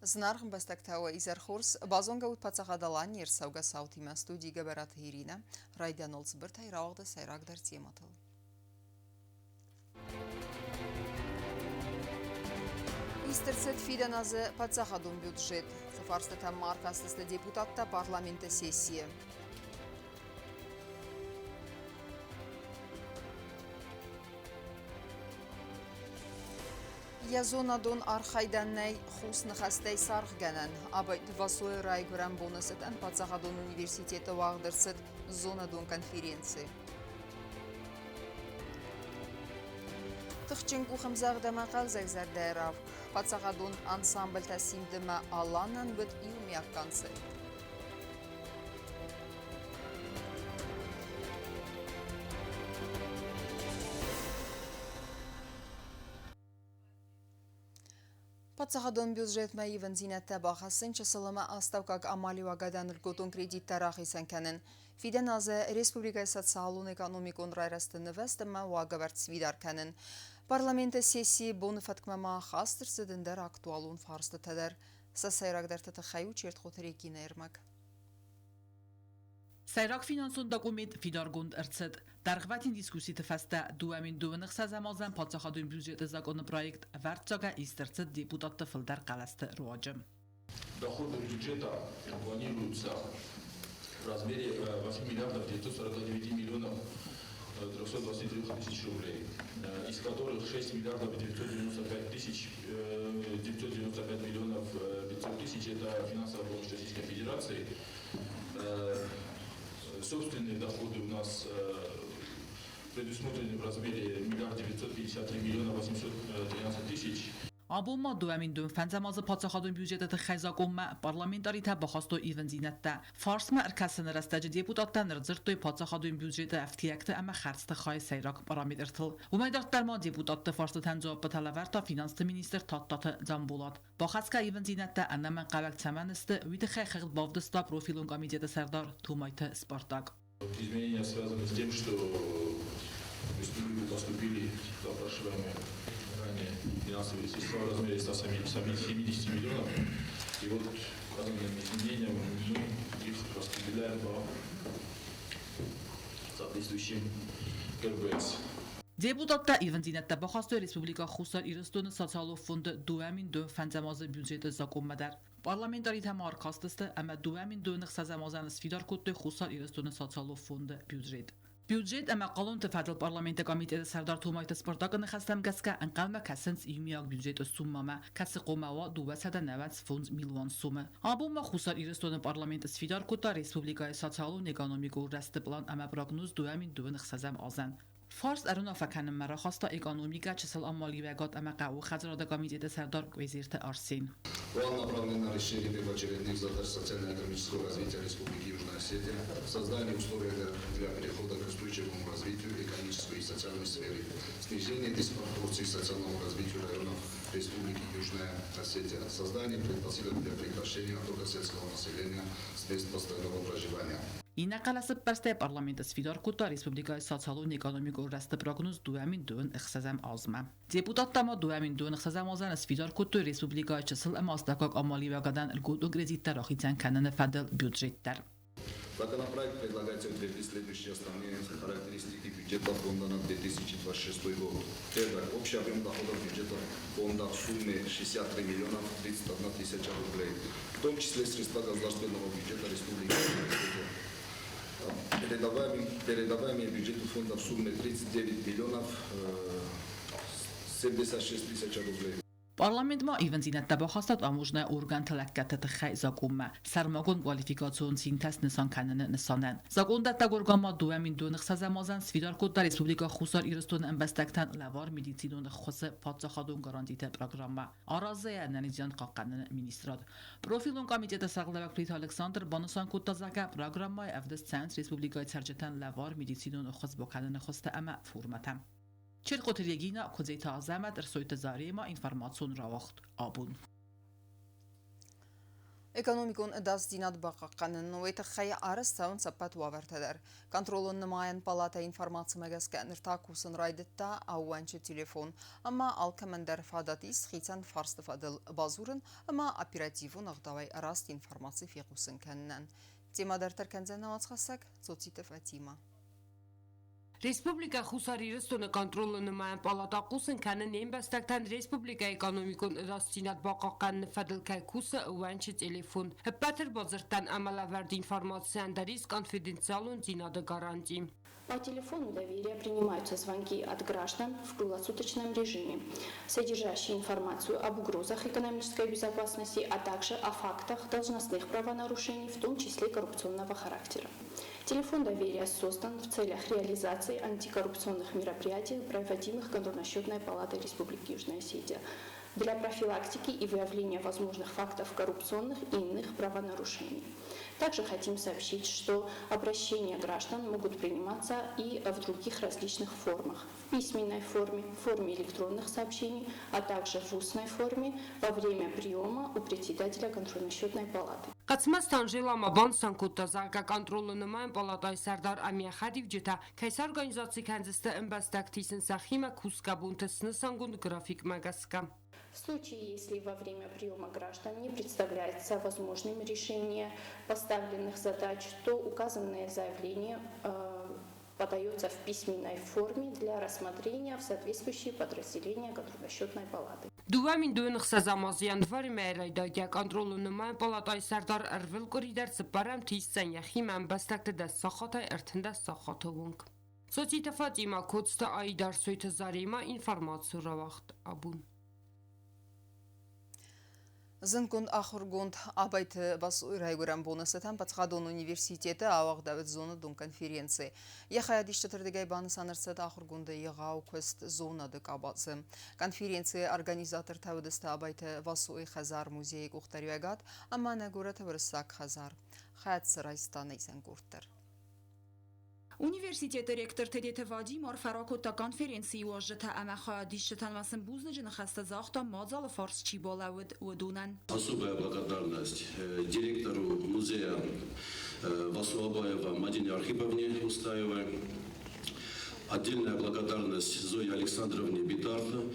Знарх бастактава изархурс базонгаут пацахадалан ерсауга саутима студига барат хирина райдан олцбыртай раугда сайрагдар тематыл. Истерцет фиданазы пацахадун бюджет. Фарстата маркастыста депутатта парламенте сессия. Язонадон архайданнай хусны хастай сархганан. Абай двасой райгуран бонусетан пацахадун университета вагдырсет зонадон конференции. Тхченку хамзагда мақал загзардайрав. Пацахадун ансамбль тасимдыма аланан бит иумяккансы. Пацахадон бюджет маивен зинетте бахасын часылыма аставкак амали вагадан рготон кредит тарахисан канен. Фиден азы республика социалун экономикон райрастыны вестыма вагавард свидар канен. Парламенте сессии боны фаткмама хастыр сыдындар актуалун фарсты тадар. Сасайрагдар татахаю чертхотерекина эрмак. Сайрак финансон документ фидаргунд эрцет. Даргватин дискусситы фаста дуамин дуынық сазамазан пацахадун бюджет закон проект вартсага истерцет депутатты филдар қаласты руаджым. Доходы бюджета планируются в размере 8 миллиардов 949 миллионов 323 тысяч рублей, из которых 6 миллиардов 995 миллионов 500 тысяч это финансовая помощь Российской Федерации. Собственные доходы у нас предусмотрены в размере 1 953 миллиона 813 тысяч. Абума дуамин дун фанзамазы пацахадун бюджетті хайзакумма парламентари та бахасту ивензинетті. Фарсма ارکسن رستج депутаттан рзыртой пацахадун бюджеті افتیاکت اما خرسته خواهی سیراک پارامترتل. ومیدارت در ما депутатты фарсты تنجاب بطلورتا فینانست министр تاتات زنبولاد. بخاسکا ивенزинетті انما قوک تمنست ویده خی خیغد بافدستا پروفیلون комитета سردار تومایت سپارتاک. Изменения связаны с тем, что в республику поступили запрашиваемые ранее финансовые средства в размере 170 миллионов. И вот указанным изменениям мы их распределяем по соответствующим КРБС. Депутатта ивензинетті бахастой республика хусар ирыстуны социалу фонды дуамин дун фанзамазы бюджеті закуммадар. Parlamentari tamar kastısты, ama duamin dönük sazamazan svidar kuttu xusar iristunu sotsialu fondu büdjet. Büdjet ama qalon tefadil parlamenta komiteti sardar tumayt sportakını xastam gaska anqalma kasins yumyak büdjet summama kasi qomawa 290 milyon sumu. Abuma xusar iristunu parlamenta svidar kutta respublika sotsialu ekonomiku rasti plan ama prognuz duamin dönük sazam azan. فارس ارونا فکنم مرا خواستا اکونومیکا چسل امالی وگات اما قاو خزرادا комитета سردار وزیرت арсен. План направлен на решение первоочередных задач социально-экономического развития Республики Южная Осетия, создание условий для перехода к устойчивому развитию экономической и социальной сферы, снижение диспропорций социальному развитию районов Республики Южная Осетия, создание предпосылок для прекращения оттока сельского населения с мест постоянного проживания. Инақаласып барстай парламенті свидар кута республикай социалун экономику расты прогноз дуамин дун ихсазам азма. Депутаттама дуамин дун ихсазам азан свидар куту республикай чысыл ама астакак амали вагадан лгуду грезиттар ахитан кананы фадл бюджеттар. Законопроект предлагается утвердить следующие основные характеристики бюджета фонда на 2026 год. Первое. Общий объем доходов бюджета фонда в сумме 63 миллиона 31 тысяча рублей, в том числе средства государственного бюджета Республики Южная. Передаваемые бюджету фонда в сумме 39 миллионов 76 тысяч рублей. Parlamentma ivenzínette bахастат амужна орган талаккатты хай закумма сармагон квалификацион синтез нисан кананы нисанан закондатта горгама дуамин дунх сазамазан свидар кодда республика хусар ирстон амбастактан лавар медицинон хосы патсахадон гарантита программа аразая нанизян қаққанын министрад профилон комитета сағлавак прит Александр банусан кодда зака программа авдес центр республика царжетан лавар медицинон хос боканын хоста ама форматам چرخوت ریگینا کجیت آزمت رسویت زاری ما اینفرماسیون را وقت آبون. Էկոնոմիկոն դաս դինատ բաղականն ու էտը խայ արս ծավն ծապատ ու ավարտադար։ Կոնտրոլոն նմայան պալատա ինվորմացը մագասկա նրտակուսն ռայդտա աուանչը տելեֆոն, ամա ալկամնդար ֆադատիս խիցան ֆարստվադլ բազուրն, ամա ապիրատիվուն աղդավայ ռաստ ինվորմացի ֆիղուսն կննան։ Տեմադարտար կնձանավաց խասակ, ծոցիտը Ֆատիմա։ Республика Хусарирստона контролы нумаyan палатакусын кәнен ембәстәктән республика экономикон растинат бақаққан фәділкәй кусы уанчы телефон. Хіппәтір базырттан әмәләверді информациян да риск конфиденциалун зинады гарантии. По телефону доверия принимаются звонки от граждан в круглосуточном режиме, содержащие информацию об угрозах экономической безопасности, а также о фактах должностных правонарушений, в том числе коррупционного характера. Телефон доверия создан в целях реализации антикоррупционных мероприятий, проводимых Контрольно-счетной палатой Республики Южная Осетия, для профилактики и выявления возможных фактов коррупционных и иных правонарушений. Также хотим сообщить, что обращения граждан могут приниматься и в других различных формах. В письменной форме, в форме электронных сообщений, а также в устной форме во время приема у председателя Контрольно-счетной палаты. Կացմաստան ժելամաբան սանքուտա զարգա կոնտրոլը նման պալատայ սարդար ամիա խադիվ ջետա կայս օրգանիզացի կանձստը ըմբաստակտիսն սախիմա կուսկաբունտը սնսանգունդ график մագասկա. В случае, если во время приема граждан не представляется возможным решение поставленных задач, то указанное заявление подается в письменной форме для рассмотрения в соответствующие подразделения Контрольно-счетной палаты. Դուվամին դույնխ սազամազյան դվարի մերայդագյա կոնտրոլը նման պալատայ սարդար արվել կորիդար ծպարամ թիստան яхիմ ամբաստակտը դա սախատայ արդնդա սախատովունք. Սոցիտը Ֆատիմա կոծտը այդար սույթը զարիմա ինվորմացու ռավախտ աբուն. Զնկունդ ախորգունդ աբայթ բասույր հայգուրան բոնասետան պատխադոն ունիվերսիտետը ավաղ դավետ զոնը դուն կոնֆերենցի։ Եխայադիշ չտրդգայ բանսանրսետ ախորգունդը եղավ քստ զոնը դկաբացը։ Կոնֆերենցի օրգանիզատոր թավդստը աբայթ վասույ խազար մուզեյ կուղտարյագատ ամանա գորաթը վրսակ խազար։ Խայտ սրայստան էյսան գուրտեր։ Университет ректор Тедете Вадим Орфаракота конференции уажжета амаха дишетан васен бузнежен хаста захта мазал фарс чиболавд удунан. Особая благодарность директору музея Васуабаева Мадине Архиповне Устаевой. Отдельная благодарность Зое Александровне Битарто.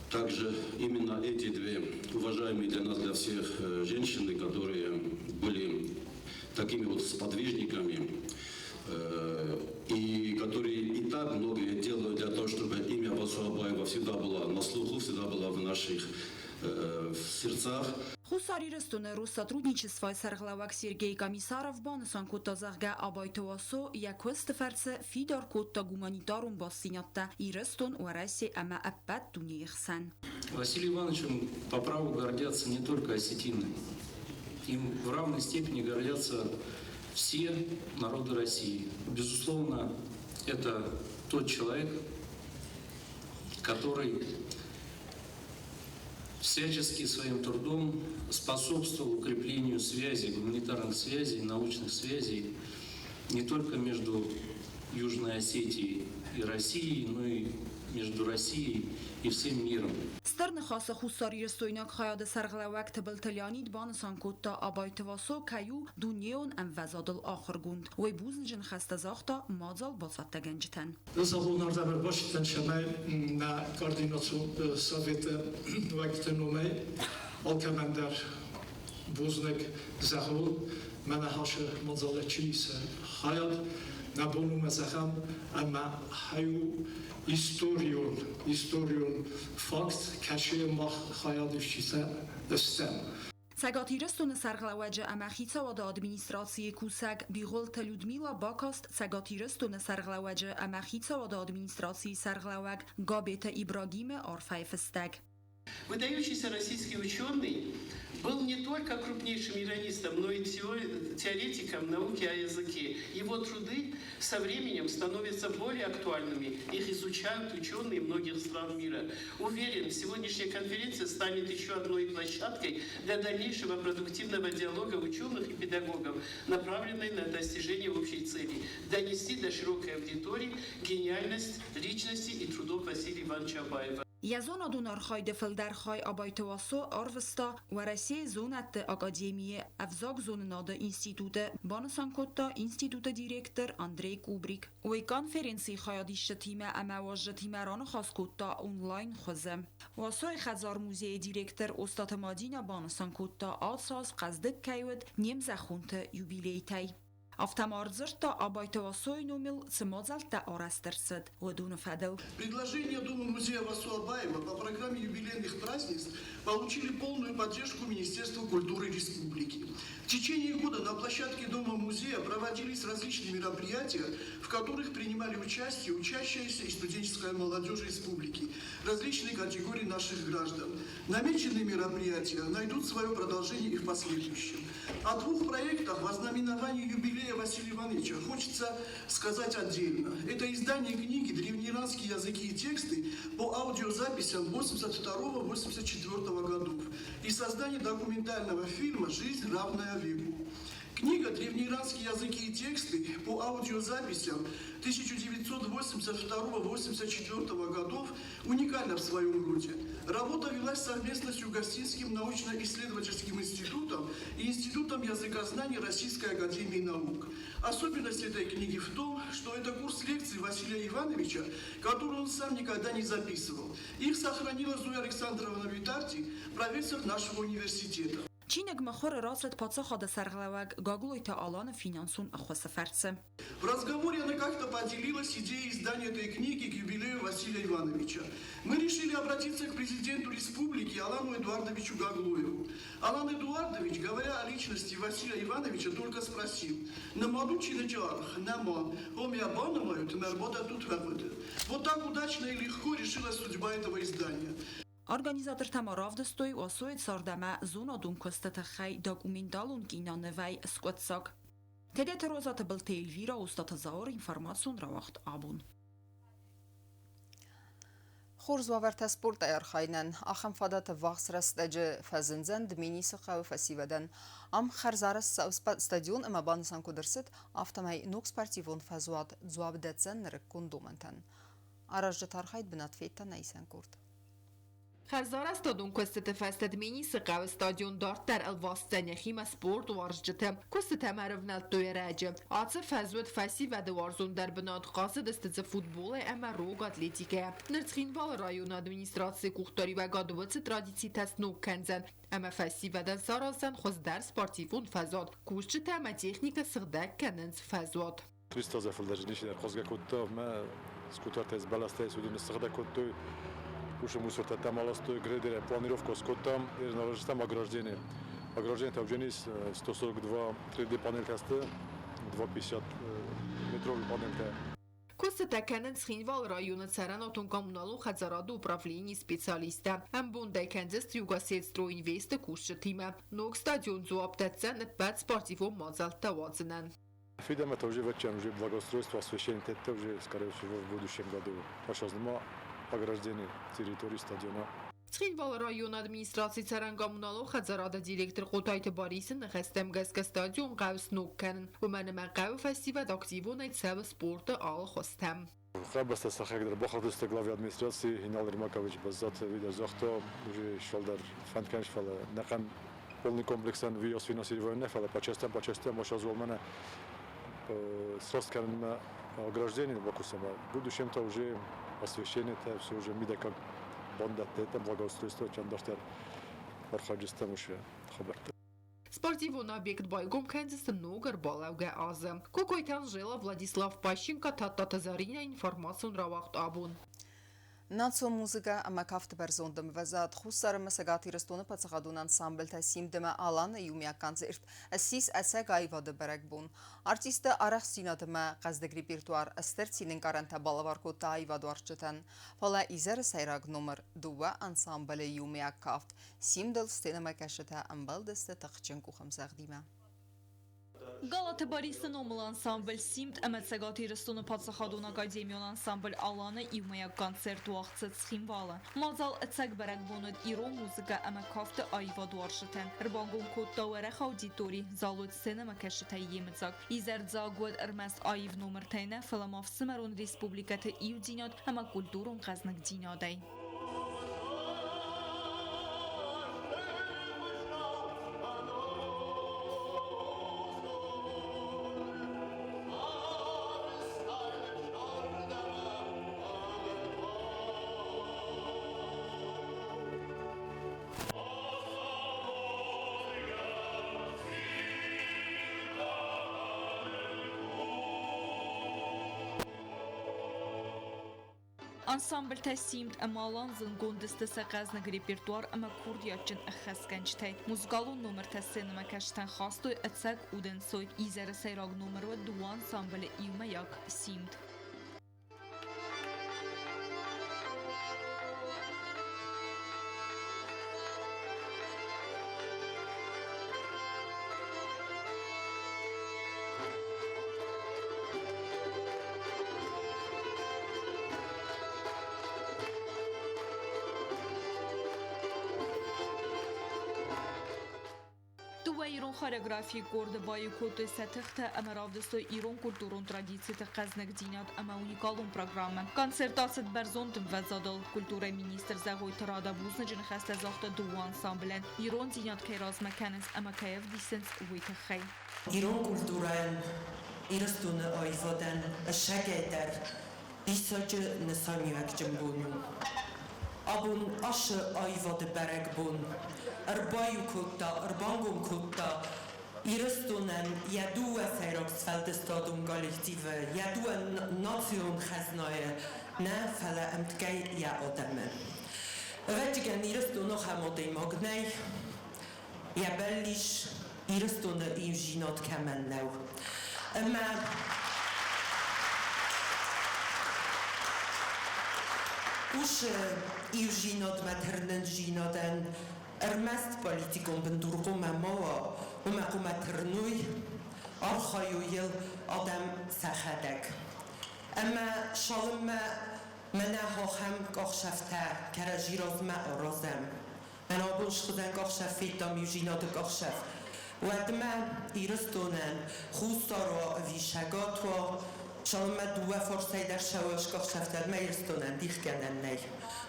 Также именно эти две уважаемые для нас, для всех женщины, которые были такими вот сподвижниками, и которые и так многое делают для того, чтобы имя Васуабаева всегда было на слуху, всегда было в наших сердцах. Хусарирстуне Россотрудничества Сарглавак Сергей Комиссаров бансан кутазарга абайтовасо яквест ферце фидар кутта гуманитарум бассинятта ирстун уараси ама аппат тунихсан. Василий Ивановичем по праву гордятся не только осетины. Им в равной степени гордятся все народы России. Безусловно, это тот человек, который всячески своим трудом способствовал укреплению связей, гуманитарных связей, научных связей не только между Южной Осетией и Россией, но и между Россией и всем миром. Стърна хаса хусарирстойнак хаяда сарглавак табалталянид бансан кутта абайтовасо каю дуньеон амвазадл ахыргунд. Вай бузнжен хаста захта мазал басатта генжтен. Zavollarda bir baştan şamay na koordinasyon Sovyeti vakti numay Alkamander Buznek Zahul mana haşı mazaletçiyse hayat na bunu mesaham ama hayu историю факт кашемах хаядишчиса дастам. Цагатирстун сарглаваджа амахица вада администрации кусаг биголта Людмила Бакаст цагатирстун сарглаваджа амахица вада администрации сарглаваг Габета Ибрагиме Арфайфстаг. Выдающийся российский ученый был не только крупнейшим иронистом, но и теоретиком науки о языке. Его труды со временем становятся более актуальными. Их изучают ученые многих стран мира. Уверен, сегодняшняя конференция станет еще одной площадкой для дальнейшего продуктивного диалога ученых и педагогов, направленной на достижение общей цели – донести до широкой аудитории гениальность личности и трудов Василия Ивановича Абаева. Язона дунархай дفلدرخای آبایتواسو آروستا و رسی زونت اکادمی افزاگ زونناده انستیتوت بانسانکوتا انستیتوت دیرکتر اندری کوبریک و کانفرنسی خیادیش تیم امواج تیمران خاصکوتا اونلاین خوزم و سوی خزار موزه دیرکتر استاد مادینا بانسانکوتا آساس قصدک کیود نیم زخونت یوبیلیتی Автомарзерта абайтовасой номил цимозалта орастерсет ودون фадел. Предложения Дома музея Васу Абаева по программе юбилейных празднеств получили полную поддержку Министерства культуры Республики. В течение года на площадке Дома музея проводились различные мероприятия, в которых принимали участие учащиеся и студенческая молодежь Республики, различные категории наших граждан. Намеченные мероприятия найдут свое продолжение и в последующем. О двух проектах вознаменования юбилея Василия Ивановича хочется сказать отдельно. Это издание книги «Древнеиранские языки и тексты» по аудиозаписям 82-84 годов и создание документального фильма «Жизнь, равная веку». Книга «Древнеиранские языки и тексты» по аудиозаписям 1982-84 годов уникальна в своем роде. Работа велась совместно с Югостинским научно-исследовательским институтом и Институтом языкознания Российской академии наук. Особенность этой книги в том, что это курс лекций Василия Ивановича, который он сам никогда не записывал. Их сохранила Зоя Александровна Витарти, профессор нашего университета. چینگ مخور راست پاتسا خود سرغلوگ گاگلوی تا آلان فینانسون اخوص فرسه. В разговоре она как-то поделилась идеей издания этой книги к юбилею Василия Ивановича. Мы решили обратиться к президенту республики Алану Эдуардовичу Гаглоеву. Алан Эдуардович, говоря о личности Василия Ивановича, только спросил: «Намаду чинеджах, нама, омя банамаю, тмербота тут вавыды». Вот так удачно и легко решилась судьба этого издания. Organizator tamaravdstoi و سوید ساردمه زونا دون کستت خی داکومنتالون کینا نوی اسکوتساک. تدیت روزات بلتیل ویرا استاد زاور انفرماسیون را وقت آبون. خورز وورت سپورت ایرخاینن آخم فادات واقس رستج فزنزند مینی سقا و فسیودن ام خرزارس استادیون اما بانسان کدرست آفتمای نوکس پارتیفون فزواد زواب دتزن رکون دومنتن. آراج تارخاید بنات فیتا نیسان کرد. خرزار استادون کست فستد مینی سقا استادیون دارت در الواستن خیم سپورت وارجته کست مرفنال دوی راجه آتس فزود فسی و دوارزون در بناد قاصد استز فوتبول اما روگ اتلیتیکه نرتخین وال رایون ادمینستراسی کوختاری و گادوات ترادیسی تسنوک کنزن اما فسی و دن سارازن خوز در سپارتیفون فزاد کوشت تما تکنیک سغدک کننز فزاد Христос зафалдажниши дар хозгакутто ма скутартез баластай судин сагдакутто уж мусор татамаласто гредере планировку скоттам и наложистам ограждение. Ограждение там женис 142 3D панель тесты 250 метровый панель. Костата Кеннен схинвал района царанатун коммуналу хазараду управление специалиста. Амбундай Кензес Югосетстро инвеста кушча тима. Ног стадион зуаптацен бад спортивом мазалта вазенен. Фидем это уже вечером, уже благоустройство, освещение, это уже, скорее всего, в будущем году. Сейчас нема ограждение территории стадиона. Схинвал район администрации царангамуналу хазарада директор Қотайт Борисин хастем газка стадион قوس نوکن و من قو فستیوال اکتیوون ایتساب سپورت آل خواستم. خبرست سخیک در باخت است главy администрации Хинал Римакович базат видео захто уже шел در фанканш фала нақан полный комплексен видео финансирование фала по частям маша золмана срост канна ограждение бакусама. В будущем то уже освещение, это все уже мидакак бонда, это благоустройство, чем доштер архаджистам уже хабарта. Спортивный объект Байгом Кензис Ногар Балауга Азам. Кокойтан жила Владислав Пащенко Тата Зарина информацию равахт абун. ناتسو موزیکا اما کافت برزوندم وزاد خسر مسگاتی رستون پاتسخادون انسامبل تسیم دم آلان یومیا کانسرت اسیس اسگای واد برگ بون ارتیست آرخ سینات ما قصدگری بیرتوار استرسینن کارنتا بالوار کوتای وادوارچتن فلا ایزر سیراگ نمر 2 انسامبل یومیا کافت سیم دل ستنما کشته امبل دست تخچن کو خمسه قدیمه Galata Boris'in omul ansambl Simt əmətsəqatı rəstonu Patsaxadun Akademiyon ansambl Alana İvmaya konsert vaxtı çıxınvalı. Mazal ətsəq bərək bonud İro muzika əməkafты ayva duarşıtən. Rbangun kodda vərəx auditori zalud sinema kəşitə yemizak. İzər zagod ərməst ayv numər təyinə filamaf Simerun Respublikatı İv dinad əmə kulturun qaznik dinaday. Անսամբլ թե սիմտ əmalan zıngondistı səqəznə repertuar əmə kurdiyaçın əxəskənçtəy. Muzgalun numər təssenə məkəştən xastoy ətsək uden soyt izərə seyrag numər və duan ansamblı ivməyak simt. ایران خورگرافی کرد با یکوت ستخت امرافدستو ایران کلتورون ترادیسیت قزنک دینات اما اونیکالون پروگرام کنسرت آسد برزوندم و زادل کلتور مینیستر زغوی ترادا بوزن جن خسته زاخت دوان سامبلن ایران دینات که راز مکنس اما کیف دیسنس ویت خی ایران کلتوران ایرستون آیفادن شگیدر بیساج نسانیوک جنبونو abun aşı ayvadı berek bun erbayu kutta erbangum kutta iristunen jadue Feiraksfeldestadum kollektive jadue nation khaznaye ne fele emtgei ja odeme vetigen iristu noch hamodei magnei ja bellish iristune injinot kemen neu ama Uż iużinot maternen żinoden ermest politiką bendurgu mamoa umaku maternuj archajujel adam sachadek. Ama şalım mena hohem kochszafta karajiroz ma orozem. Men abun szkoden kochszafit dam iużinot kochszaf. Ładma irystunen chustaro wiszagatło Şalma duwa forsay der şawaş kochşaftar meyirstonan dixkenen ney.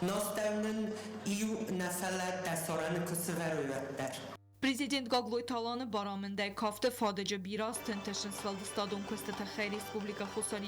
Nostevnin iu nafala dasoranı kısıverüyetler. Президент Гаглой Таланы барамындай кафты фадыжы бирас тентешин свалдыстадон көстеті Хай Республика Хусар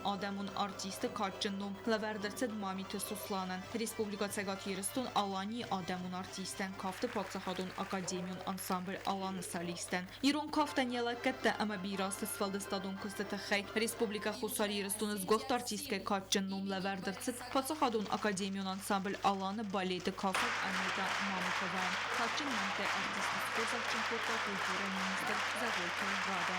адамун артисты качынном лавердерцед мамиты сусланын. Республика Цегат Ерістон алани адамун артистен кафты паксахадон академион ансамбль аланы солистен. Ирон кафтан елакетті әмі бирасты свалдыстадон көстеті Хай Республика Хусар Ерістон ізгофт артистке качынном лавердерцед паксахадон академион ансамбль аланы балеті кафт Амеда Мамикова. Качыннанте артист Способчин фото культуры министр Завойко Рада.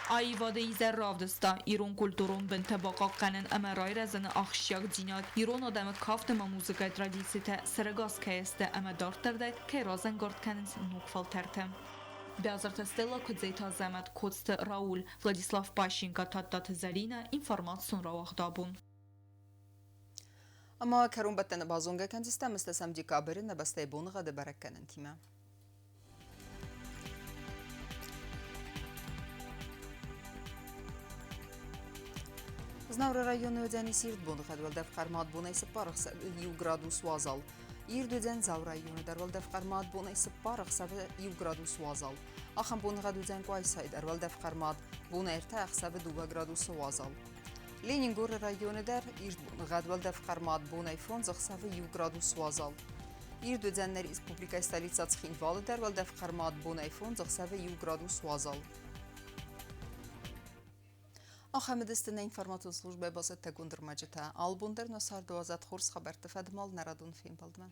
Ayvada izər ravdısta İran kulturun bin tabaka qanın əməray rəzəni axşiyak dinat İran adamı kaftəmə muzika tradisiyətə sərəqaz kəyəstə əmədartərdə kəyrazən qardkənins nukfal tərtəm. Бязарта Стелла Кудзейта Замат Кодста Рауль Владислав Пащенко Таттат Зарина информацион равахдабун. Ama karun batten bazonga kendiste mistesem dikaberin nebeste bonga de berekkenen time. Znavra rayonu ödeni sirt bonga de valdef karmat buna ise parx 1 gradus vazal. Иrdüden zavra yonu der valdef karmat buna ise parx 1 gradus vazal. Axan bonga düzen qoysay der valdef karmat buna erta 2 gradus vazal. Leningur rayonu der bonga valdef karmat buna fonzx 1 gradus vazal. Иrdüdenler Respublika stolitsa Tskhinvalı der valdef karmat buna fonzx 1 gradus vazal. Ахамедистина информацион служба басет тагундир маҷита албундер насар 12 хурс хабар тафадмал нарадун фим балдман